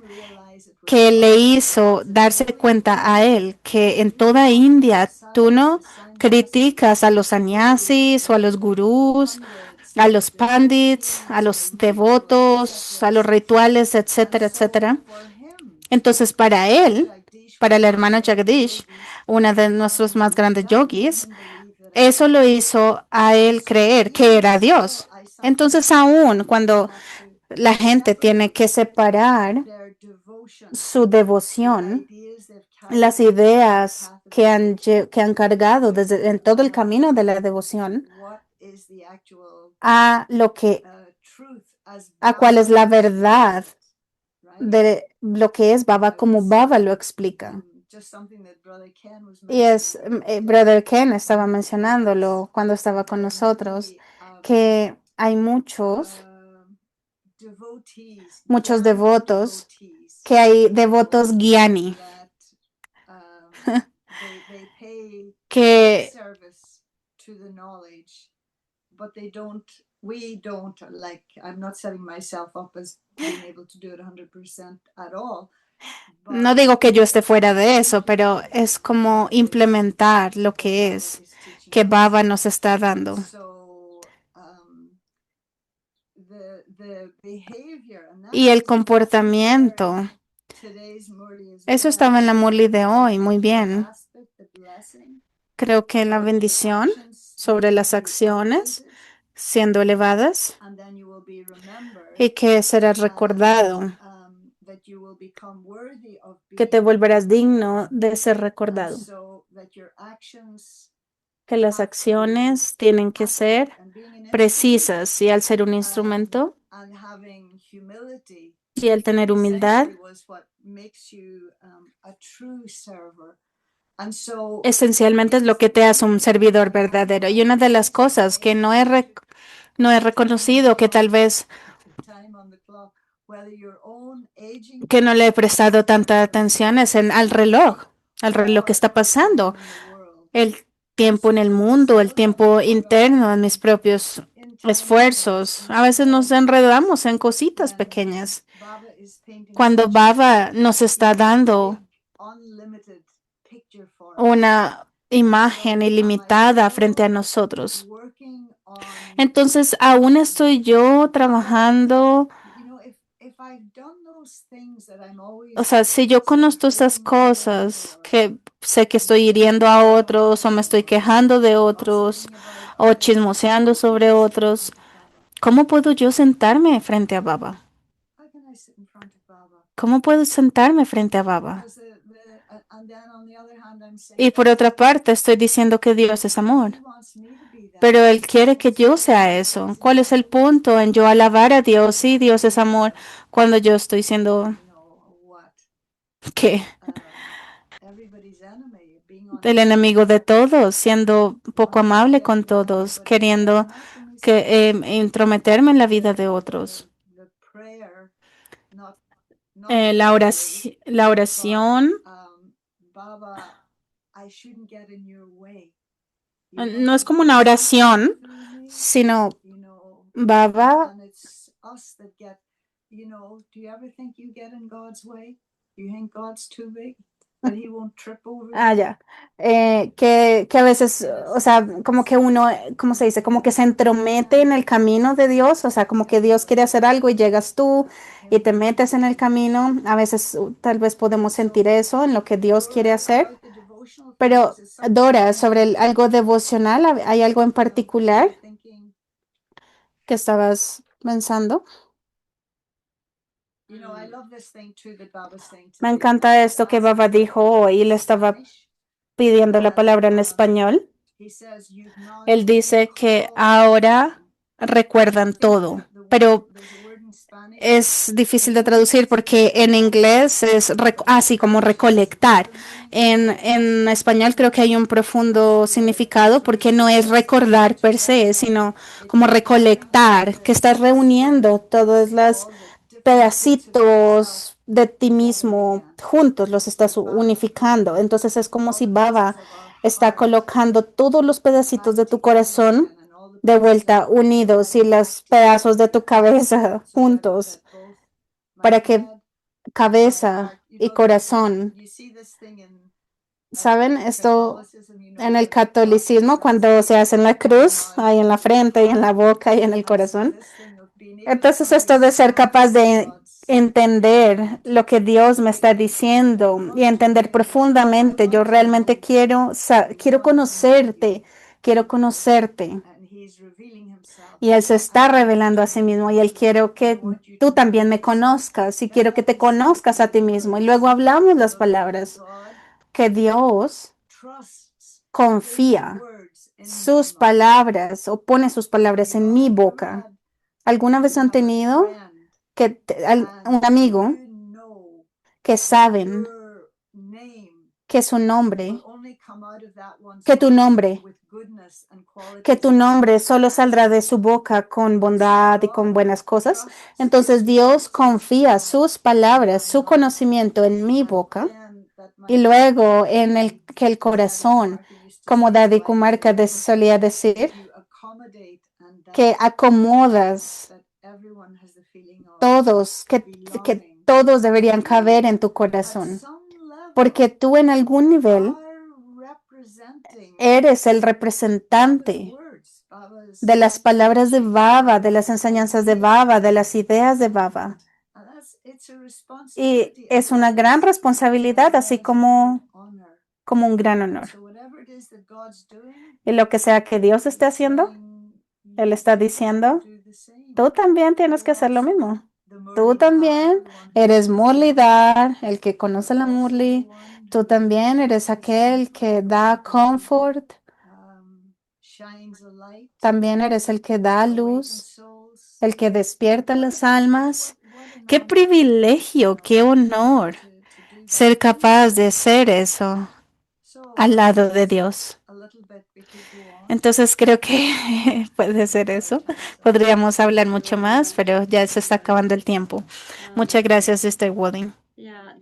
que le hizo darse cuenta a él que en toda India tú no criticas a los sannyasis o a los gurús, a los pandits, a los devotos, a los rituales, etcétera, etcétera. Entonces para él, para el hermano Jagdish, una de nuestros más grandes yogis, eso lo hizo a él creer que era Dios. Entonces aún cuando la gente tiene que separar su devoción, las ideas que han cargado en todo el camino de la devoción, a cuál es la verdad de lo que es Baba, como Baba lo explica. Y Brother Ken estaba mencionándolo cuando estaba con nosotros, que hay muchos devotos, que hay devotos Gyani, que no digo que yo esté fuera de eso, pero es como implementar lo que es que Baba nos está dando. Y el comportamiento today's Murli as Eso well. estaba en la Murli de hoy, muy The bien. aspect, the blessing, Creo que la of your bendición actions sobre will las be acciones elevated, siendo elevadas and then you will be remembered, y que serás and recordado, that you will become worthy of que te being volverás remembered, digno de ser and recordado, so that your actions que las have to be acciones tienen que ser accurate, and being an instrument, precisas y al ser un instrumento and having humility y al tener humildad, essentially was what makes you a true server. And so esencialmente es lo que te hace un servidor verdadero. Y una de las cosas que no he reconocido, que tal vez time on the clock, whether your own aging que no le he prestado tanta atención es al reloj que está pasando, in the world, el tiempo en el mundo, el tiempo interno en mis propios in time esfuerzos. A veces nos enredamos en cositas when pequeñas. Baba is painting Cuando such Baba nos está dando big, unlimited picture for us. una imagen So, am I ilimitada still frente a nosotros. working on, Entonces, aún estoy yo trabajando, you know, if I've done those things that I'm o always sea, si yo sort of conozco esas breaking other cosas, people, que sé que estoy hiriendo a otros o me estoy quejando de otros gossiping about o others, chismoseando how can sobre I sit in otros, front of Baba? ¿cómo puedo yo sentarme frente a Baba? How can I sit in front of Baba? ¿Cómo puedo sentarme frente a Baba? Because and then on the other hand, I'm saying Y por otra parte, estoy diciendo que Dios es amor. He wants me to be that. Pero Él quiere que yo sea eso. ¿Cuál es el punto en yo alabar a Dios? Sí, Dios es amor, cuando yo estoy siendo, You know what? ¿qué? Everybody's enemy, being El enemigo de unkind, todos, siendo poco wanting to amable get con into todos, everybody's way. queriendo And how can we say que intrometerme en la vida de the, otros. the prayer, not La but oración Baba, I shouldn't get in your way. no es como una oración, sino You know, Baba. and it's us that get, you know, do you ever think you get in God's way? Do you think God's too big? That he won't trip over Ah, you? ya. Que a veces, o sea, como que uno, ¿cómo se dice? Como que se entromete en el camino de Dios, o sea, como que Dios quiere hacer algo y llegas tú y te metes en el camino. A veces tal vez podemos sentir eso en lo que Dios quiere hacer. About the devotional Pero, things, is something Dora, in sobre algo devocional, ¿hay algo en particular thinking, que estabas pensando? you know, I love this thing too that Baba's saying Me today. encanta esto que Baba dijo hoy y le estaba pidiendo la palabra en español. He says, you've now Él dice que recalled ahora everything. recuerdan I think todo, the pero word, there's a word in Spanish. es difícil de traducir porque en inglés es así como recolectar. En español creo que hay un profundo significado porque no es recordar per se, sino como recolectar, que estás reuniendo todas las pedacitos de ti mismo juntos, los estás unificando. Entonces es como si Baba está colocando todos los pedacitos de tu corazón de vuelta unidos y los pedazos de tu cabeza juntos para que cabeza y corazón, ¿saben? Esto en el catolicismo cuando se hace en la cruz, hay en la frente y en la boca y en el corazón. Entonces esto de ser capaz de entender lo que Dios me está diciendo y entender profundamente, yo realmente quiero conocerte, quiero conocerte. Y Él se está revelando a sí mismo y Él quiero que tú también me conozcas y quiero que te conozcas a ti mismo. Y luego hablamos las palabras que Dios confía sus palabras o pone sus palabras en mi boca. ¿Alguna vez han tenido un amigo que saben que su nombre, que tu nombre solo saldrá de su boca con bondad y con buenas cosas? Entonces Dios confía sus palabras, su conocimiento en mi boca y luego que el corazón, como Daddy Kumarka solía decir, que acomodas todos, que todos deberían caber en tu corazón, porque tú en algún nivel eres el representante de las palabras de Baba, de las enseñanzas de Baba, de las ideas de Baba. it's a Y responsibility es as una well gran as responsabilidad, así as a great honor. como un gran honor. So whatever it is that God's doing, Y lo que sea que Dios esté He's haciendo, saying Él you está have to diciendo, do the same. tú también tienes You que hacer lo also, mismo. the Tú Murli Dhar, también the one who eres sees the Murli Murli, Dhar, el que you're conoce la also the Murli. one Tú who también eres gives aquel que da comfort, confort. shines a light, También eres el que da awakens luz, souls. el que despierta What a las privilege, almas. what an Qué honor privilegio, qué honor to do that ser in capaz de His ser eso So al I lado think de that's Dios. a little bit. We could go on. Entonces creo que puede ser eso. Time's up. Podríamos hablar mucho Yeah, más, yeah. pero ya se está acabando el tiempo. Muchas gracias, Sister Wooding. Yeah,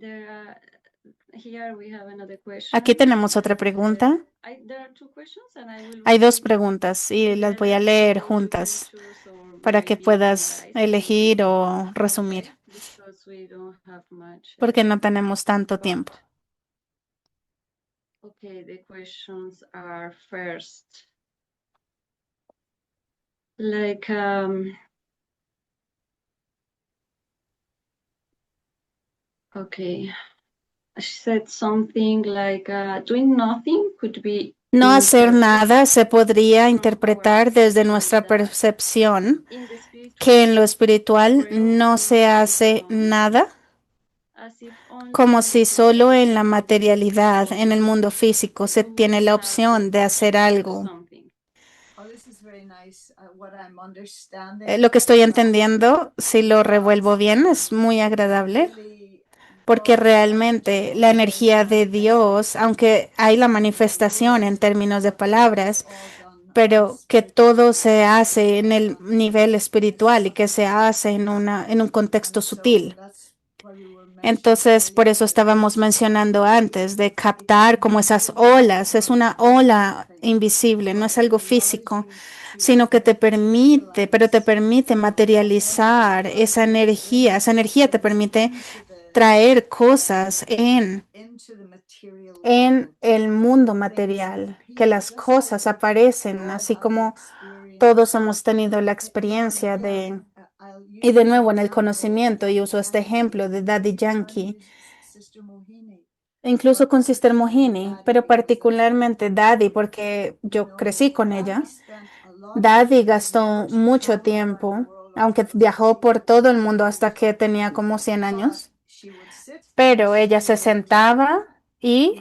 here we have another question. Aquí tenemos otra pregunta. There are two questions and I will Hay dos read preguntas y las voy a together, leer so you can juntas choose or para que maybe puedas summarize. elegir o resumir, Okay, because we don't have much porque no tenemos tanto but- tiempo. Okay, the questions are first. Like, okay, she said something like, doing nothing could be No hacer interpreted nada se podría from interpretar our desde perspective nuestra that percepción in the spiritual que en lo espiritual realm no se nothing is hace done, nada, as if only como in the si solo en la physical materialidad, en el mundo físico, se you tiene would la have opción de hacer to do algo. something. Oh, this is very nice. What I'm understanding Lo que estoy from that entendiendo, si lo revuelvo bien, es muy agradable, really porque God's realmente energy la is energía de manifested. Dios, aunque hay la manifestación en términos de palabras, All done on a pero que spiritual todo level. se hace en el nivel espiritual y que se hace en un contexto And so sutil. that's why we were mentioning Entonces, por eso earlier estábamos mencionando antes de captar como esas olas. Es una ola invisible, no es algo físico, sino que te permite, pero te permite materializar esa energía. Esa energía te permite traer cosas into the material en world. el mundo material, que las cosas aparecen, así como todos hemos tenido la experiencia de, y de nuevo en el conocimiento, y uso este ejemplo de Daddy Yankee, incluso con Sister Mohini, pero particularmente Daddy, porque yo crecí con ella. Daddy gastó mucho tiempo, aunque viajó por todo el mundo hasta que tenía como 100 años, pero ella se sentaba y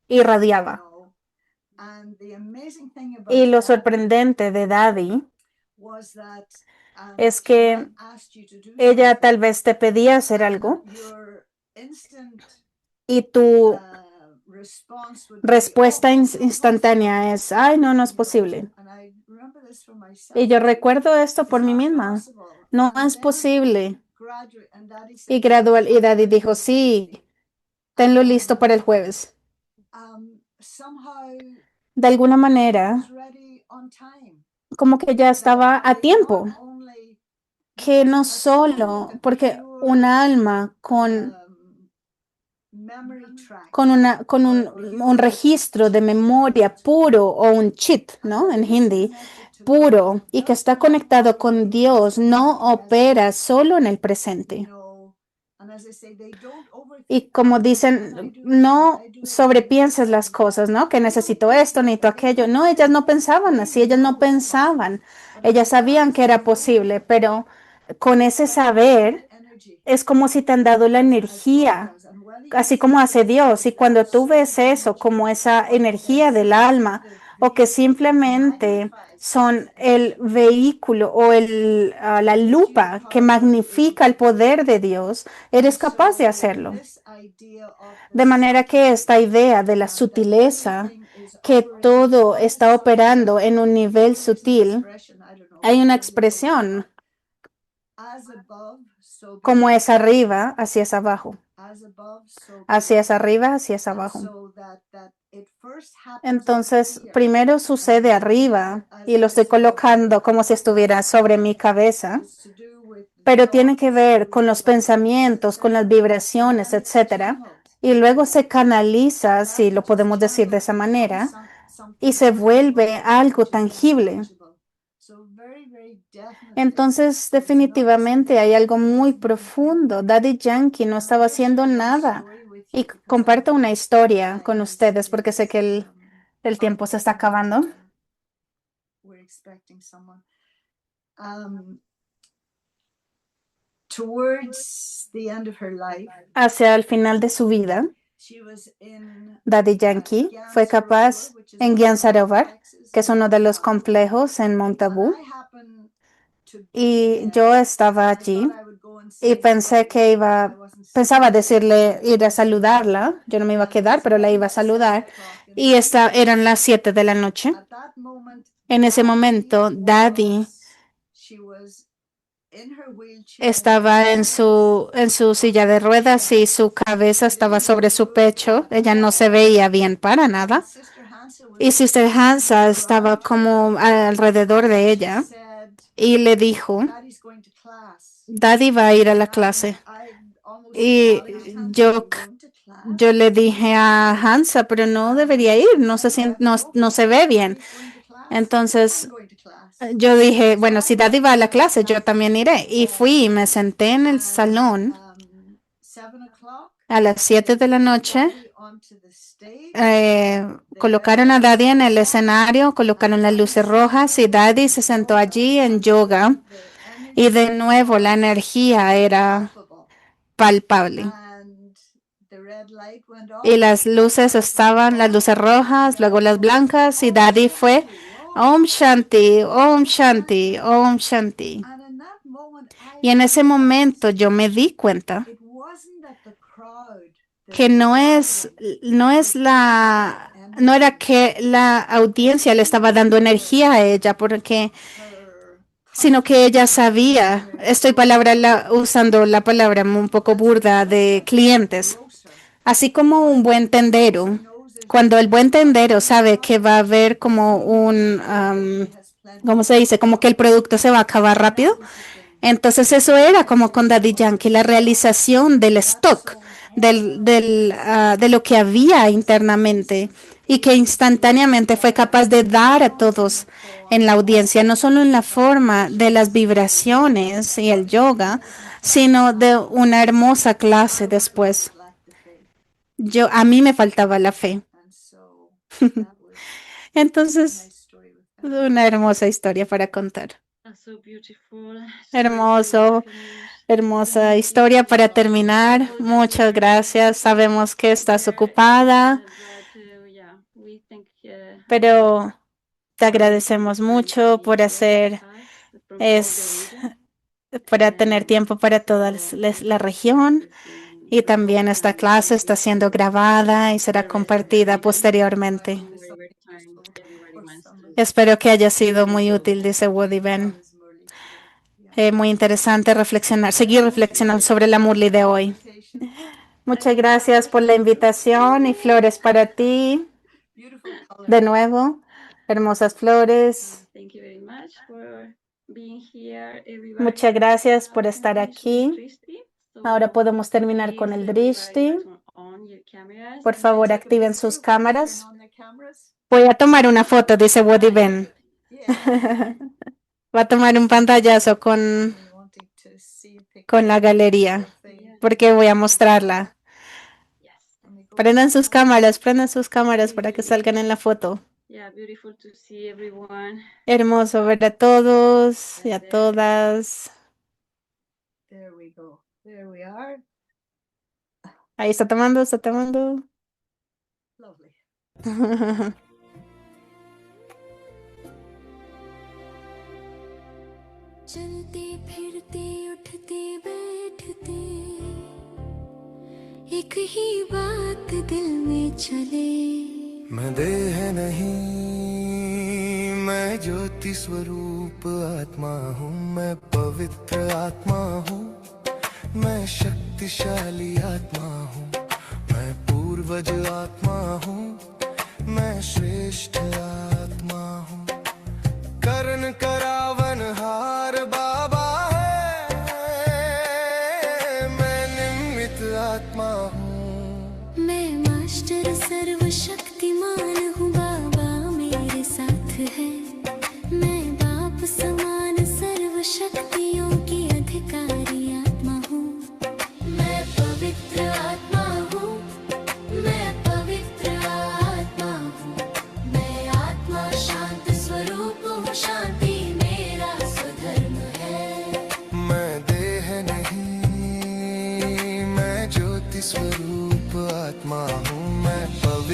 irradiaba. Y lo sorprendente de Daddy es que ella tal vez te pedía hacer algo y tu respuesta instantánea es, ay, no, no es posible. Y yo recuerdo esto por mí misma. No es posible. Y gradual, y Daddy dijo, sí, tenlo listo para el jueves. De alguna manera, como que ya estaba a tiempo, que no solo, porque un alma con un registro de memoria puro o un chip, ¿no? En hindi, puro y que está conectado con Dios, no opera solo en el presente. Y como dicen, no sobrepienses las cosas, ¿no? Que necesito esto, necesito aquello. No, ellas no pensaban así, ellas no pensaban. Ellas sabían que era posible, pero con ese saber es como si te han dado la energía, así como hace Dios. Y cuando tú ves eso como esa energía del alma, o que simplemente son el vehículo o la lupa que magnifica el poder de Dios, eres capaz de hacerlo. De manera que esta idea de la sutileza, que todo está operando en un nivel sutil, hay una expresión como es arriba, así es abajo. Así es arriba, así es abajo. Entonces, primero sucede arriba y lo estoy colocando como si estuviera sobre mi cabeza, pero tiene que ver con los pensamientos, con las vibraciones, etcétera. Y luego se canaliza, si lo podemos decir de esa manera, y se vuelve algo tangible. So very, very definitely. Entonces, definitivamente hay algo muy profundo. Daddy Yankee no estaba haciendo nada. Y comparto una historia con ustedes porque sé que el tiempo se está acabando. We're expecting someone. Towards the end of her life, Hacia el final de su vida, she was in Daddy Yankee fue capaz en Gyansarovar, que es uno de los complejos en Montabú, y yo estaba allí y pensé que pensaba decirle, ir a saludarla. Yo no me iba a quedar, pero la iba a saludar. Y eran las 7 de la noche. En ese momento, Daddy estaba en su silla de ruedas y su cabeza estaba sobre su pecho. Ella no se veía bien para nada. Y Sister Hansa estaba como alrededor de ella y le dijo, Daddy va a ir a la clase. Y yo le dije a Hansa, pero no debería ir, no se ve bien. Entonces yo dije, bueno, si Daddy va a la clase, yo también iré. Y fui y me senté en el salón a las 7 de la noche. Colocaron a Daddy en el escenario, colocaron las luces rojas y Daddy se sentó allí en yoga. Y de nuevo la energía era palpable. Y las luces rojas, luego las blancas, y Daddy fue Om Shanti, Om Shanti, Om Shanti. Y en ese momento yo me di cuenta que no era que la audiencia le estaba dando energía a ella, sino que ella sabía, estoy usando la palabra un poco burda de clientes, así como un buen tendero. Cuando el buen tendero sabe que va a haber como ¿cómo se dice? Como que el producto se va a acabar rápido. Entonces eso era como con Daddy Yankee, la realización del stock, de lo que había internamente y que instantáneamente fue capaz de dar a todos en la audiencia, no solo en la forma de las vibraciones y el yoga, sino de una hermosa clase después. A mí me faltaba la fe. Entonces, una hermosa historia para contar. Hermoso, hermosa historia para terminar. Muchas gracias. Sabemos que estás ocupada, pero te agradecemos mucho para tener tiempo para toda la región. Y también esta clase está siendo grabada y será compartida posteriormente. Espero que haya sido muy útil, dice Woody Ben. Muy interesante seguir reflexionando sobre la Murli de hoy. Muchas gracias por la invitación y flores para ti. De nuevo, hermosas flores. Muchas gracias por estar aquí. Ahora podemos terminar con el Drishti. Por favor, activen sus cámaras. Voy a tomar una foto, dice Woody Ben. Va a tomar un pantallazo con la galería, porque voy a mostrarla. Prendan sus cámaras para que salgan en la foto. Hermoso ver a todos y a todas. Ahí está tomando. चलते फिरते उठते बैठते एक ही बात दिल में चले मैं देह नहीं मैं ज्योति स्वरूप आत्मा हूँ मैं पवित्र आत्मा हूँ मैं शक्तिशाली आत्मा हूँ मैं पूर्वज आत्मा हूँ मैं श्रेष्ठ आत्मा हूँ करण करावन हार बाबा है मैं निमित्त आत्मा हूँ मैं मास्टर सर्वशक्तिमान हूँ बाबा मेरे साथ है मैं बाप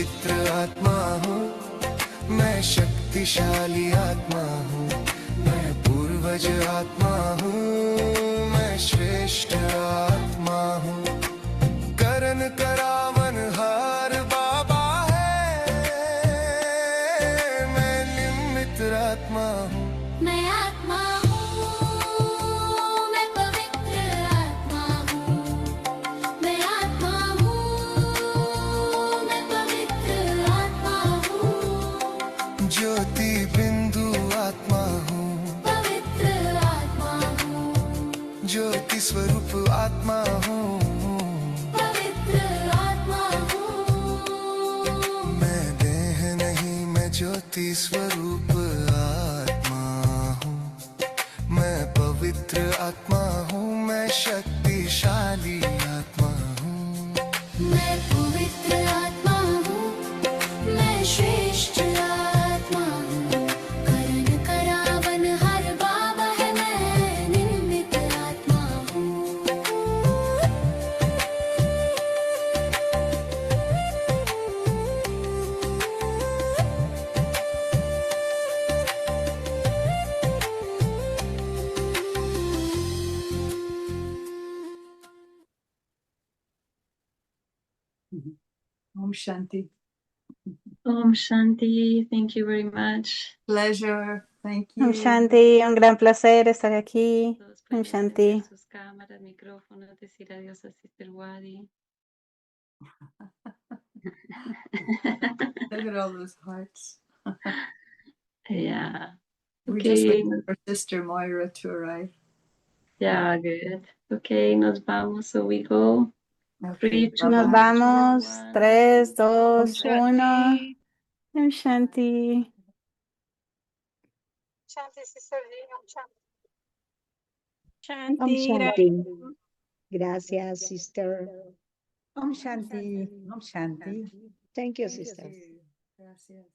पवित्र आत्मा हूँ, मैं शक्तिशाली आत्मा हूँ, मैं पूर्वज आत्मा हूँ, मैं श्रेष्ठ आत्मा हूँ। करण करावन हार बाबा है, मैं निमित्त आत्मा हूँ। मैं आत्मा हूँ, मैं पवित्र आत्मा हूँ, मैं आत्मा हूँ, मैं पवित्र आत्मा हूँ। ज्योति बिंदु आत्मा हूँ, पवित्र आत्मा हूँ, ज्योति स्वरूप आत्मा हूँ, पवित्र आत्मा हूँ। मैं देह नहीं, मैं ज्योति स्वरूप आत्मा हूँ, मैं पवित्र आत्मा हूँ, मैं शक्तिशाली आत्मा हूँ। मैं पवित्र आत्मा हूँ, मैं श्रेष्ठ आत्मा हूँ। करण करावन हर बाबा है, मैं निमित्त आत्मा हूँ। Om Shanti. Om Shanti. Thank you very much. Pleasure. Thank Om you. Shanti, un gran placer estar aquí. Todos Om pueden encender Shanti. sus cámaras, micrófonos, decir adiós a Sister Wadi. Look at all those hearts. Yeah. We're just Okay. waiting for Sister Moira to arrive. Yeah, good. Okay, nos vamos. So we go. Okay, 3, 2, Nos bye-bye. vamos. 1. 3, Om 2, 1. Shanti. Om Shanti. Shanti, Sister Lee, Om Shanti. Om Shanti, Shanti. gracias. Gracias, sister. Om Shanti. Om Shanti. Thank you, sister. Gracias. Gracias.